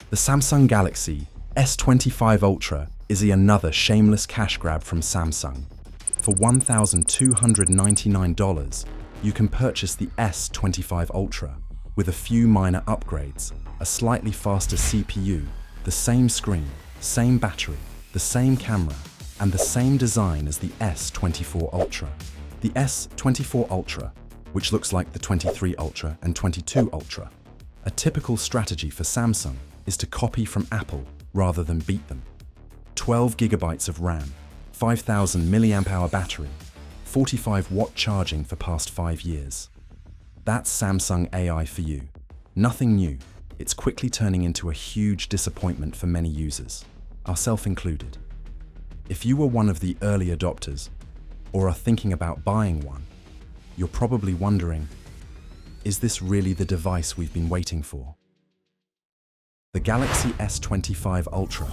The Samsung Galaxy S25 Ultra is another shameless cash grab from Samsung. For $1,299, you can purchase the S25 Ultra with a few minor upgrades, a slightly faster CPU, the same screen, same battery, the same camera, and the same design as the S24 Ultra. The S24 Ultra, which looks like the 23 Ultra and 22 Ultra. A typical strategy for Samsung is to copy from Apple rather than beat them. 12 gigabytes of RAM, 5,000 mAh battery, 45-watt charging for past 5 years. That's Samsung AI for you. Nothing new. It's quickly turning into a huge disappointment for many users, ourselves included. If you were one of the early adopters, or are thinking about buying one, you're probably wondering, is this really the device we've been waiting for? The Galaxy S25 Ultra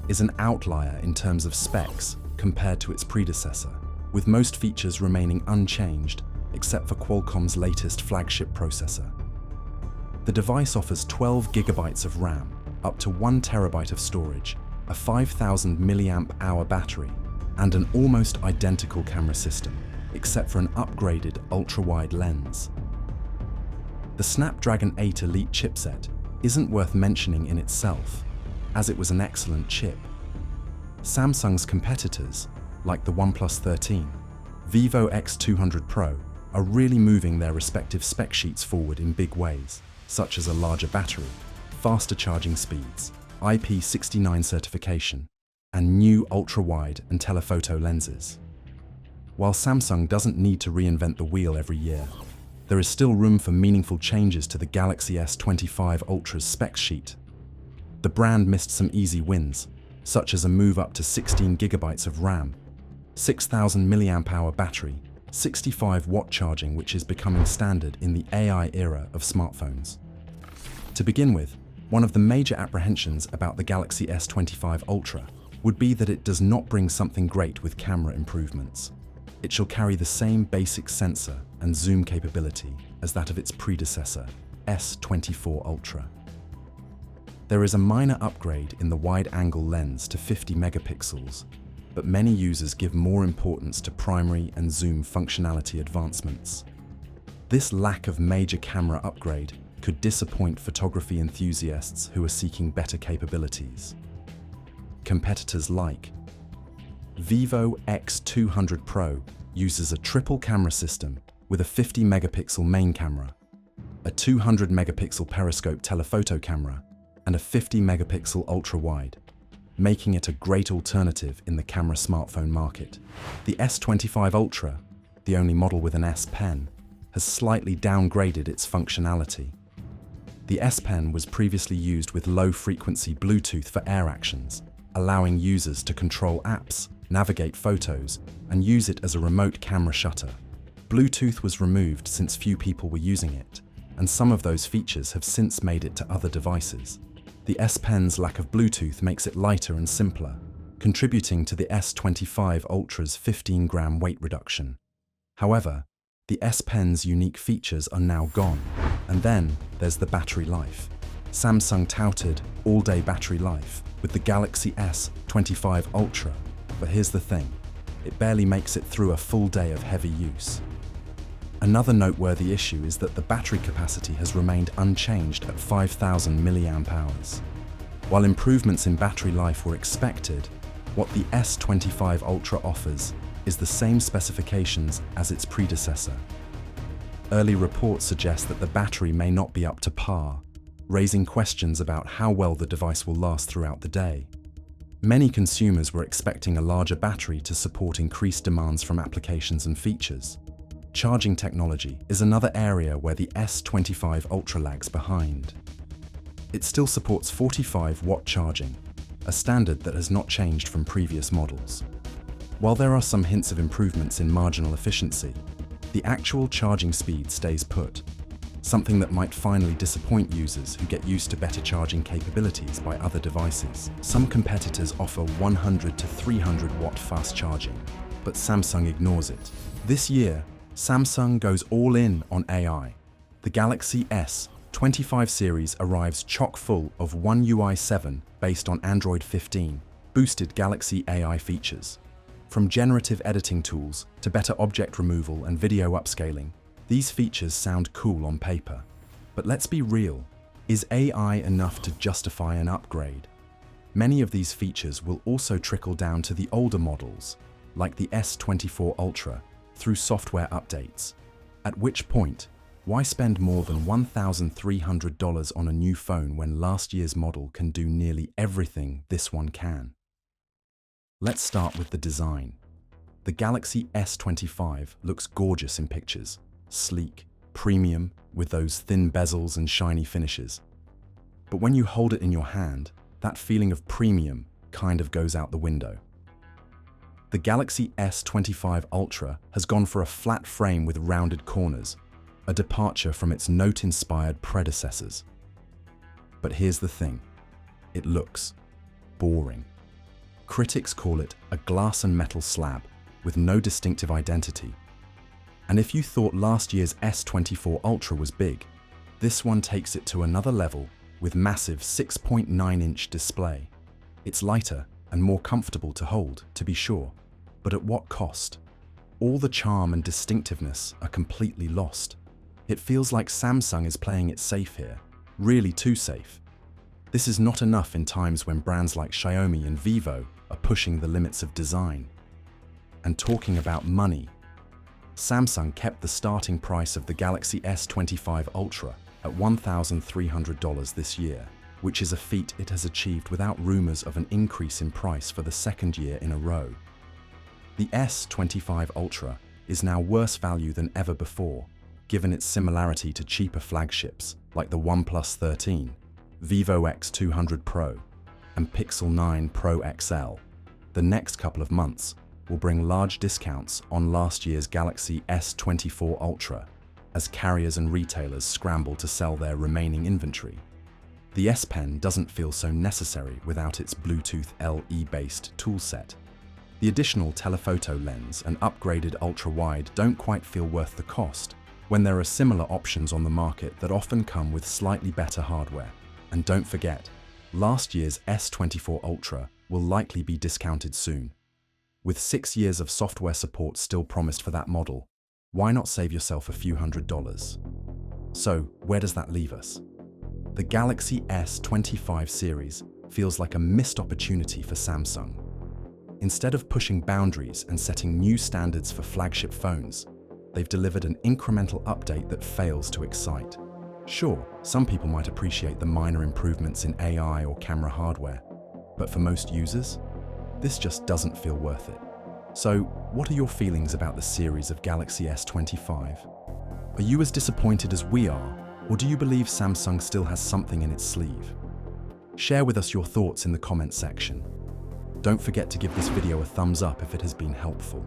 is an outlier in terms of specs compared to its predecessor, with most features remaining unchanged except for Qualcomm's latest flagship processor. The device offers 12 gigabytes of RAM, up to 1 terabyte of storage, a 5,000 mAh battery, and an almost identical camera system, except for an upgraded ultra-wide lens. The Snapdragon 8 Elite chipset isn't worth mentioning in itself, as it was an excellent chip. Samsung's competitors, like the OnePlus 13, Vivo X200 Pro, are really moving their respective spec sheets forward in big ways, such as a larger battery, faster charging speeds, IP69 certification, and new ultra-wide and telephoto lenses. While Samsung doesn't need to reinvent the wheel every year, there is still room for meaningful changes to the Galaxy S25 Ultra's spec sheet. The brand missed some easy wins, such as a move up to 16 gigabytes of RAM, 6,000 mAh battery, 65-watt charging, which is becoming standard in the AI era of smartphones. To begin with, one of the major apprehensions about the Galaxy S25 Ultra would be that it does not bring something great with camera improvements. It shall carry the same basic sensor and zoom capability as that of its predecessor, S24 Ultra. There is a minor upgrade in the wide-angle lens to 50 megapixels, but many users give more importance to primary and zoom functionality advancements. This lack of major camera upgrade could disappoint photography enthusiasts who are seeking better capabilities. Competitors like Vivo X200 Pro uses a triple camera system with a 50 megapixel main camera, a 200 megapixel periscope telephoto camera, and a 50 megapixel ultra-wide, making it a great alternative in the camera smartphone market. The S25 Ultra, the only model with an S Pen, has slightly downgraded its functionality. The S Pen was previously used with low-frequency Bluetooth for air actions, allowing users to control apps, navigate photos, and use it as a remote camera shutter. Bluetooth was removed since few people were using it, and some of those features have since made it to other devices. The S Pen's lack of Bluetooth makes it lighter and simpler, contributing to the S25 Ultra's 15-gram weight reduction. However, the S Pen's unique features are now gone, and then there's the battery life. Samsung touted all-day battery life with the Galaxy S25 Ultra, but here's the thing, it barely makes it through a full day of heavy use. Another noteworthy issue is that the battery capacity has remained unchanged at 5,000 mAh. While improvements in battery life were expected, what the S25 Ultra offers is the same specifications as its predecessor. Early reports suggest that the battery may not be up to par, raising questions about how well the device will last throughout the day. Many consumers were expecting a larger battery to support increased demands from applications and features. Charging technology is another area where the S25 Ultra lags behind. It still supports 45-watt charging, a standard that has not changed from previous models. While there are some hints of improvements in marginal efficiency, the actual charging speed stays put, something that might finally disappoint users who get used to better charging capabilities by other devices. Some competitors offer 100 to 300 watt fast charging, but Samsung ignores it. This year, Samsung goes all in on AI. The Galaxy S 25 series arrives chock full of One UI 7 based on Android 15, boosted Galaxy AI features. From generative editing tools to better object removal and video upscaling, these features sound cool on paper. But let's be real, is AI enough to justify an upgrade? Many of these features will also trickle down to the older models, like the S24 Ultra, through software updates. At which point, why spend more than $1,300 on a new phone when last year's model can do nearly everything this one can? Let's start with the design. The Galaxy S25 looks gorgeous in pictures, sleek, premium, with those thin bezels and shiny finishes. But when you hold it in your hand, that feeling of premium kind of goes out the window. The Galaxy S25 Ultra has gone for a flat frame with rounded corners, a departure from its Note-inspired predecessors. But here's the thing, it looks boring. Critics call it a glass and metal slab with no distinctive identity. And if you thought last year's S24 Ultra was big, this one takes it to another level with massive 6.9-inch display. It's lighter and more comfortable to hold, to be sure, but at what cost? All the charm and distinctiveness are completely lost. It feels like Samsung is playing it safe here, really too safe. This is not enough in times when brands like Xiaomi and Vivo are pushing the limits of design. And talking about money, Samsung kept the starting price of the Galaxy S25 Ultra at $1,300 this year, which is a feat it has achieved without rumors of an increase in price for the second year in a row. The S25 Ultra is now worse value than ever before, given its similarity to cheaper flagships like the OnePlus 13, Vivo X200 Pro, and Pixel 9 Pro XL. The next couple of months will bring large discounts on last year's Galaxy S24 Ultra, as carriers and retailers scramble to sell their remaining inventory. The S Pen doesn't feel so necessary without its Bluetooth LE-based toolset. The additional telephoto lens and upgraded ultra-wide don't quite feel worth the cost, when there are similar options on the market that often come with slightly better hardware. And don't forget, last year's S24 Ultra will likely be discounted soon. With 6 years of software support still promised for that model, why not save yourself a few $100s? So, where does that leave us? The Galaxy S25 series feels like a missed opportunity for Samsung. Instead of pushing boundaries and setting new standards for flagship phones, they've delivered an incremental update that fails to excite. Sure, some people might appreciate the minor improvements in AI or camera hardware, but for most users, this just doesn't feel worth it. So, what are your feelings about the series of Galaxy S25? Are you as disappointed as we are, or do you believe Samsung still has something in its sleeve? Share with us your thoughts in the comments section. Don't forget to give this video a thumbs up if it has been helpful.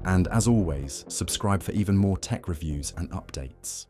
And as always, subscribe for even more tech reviews and updates.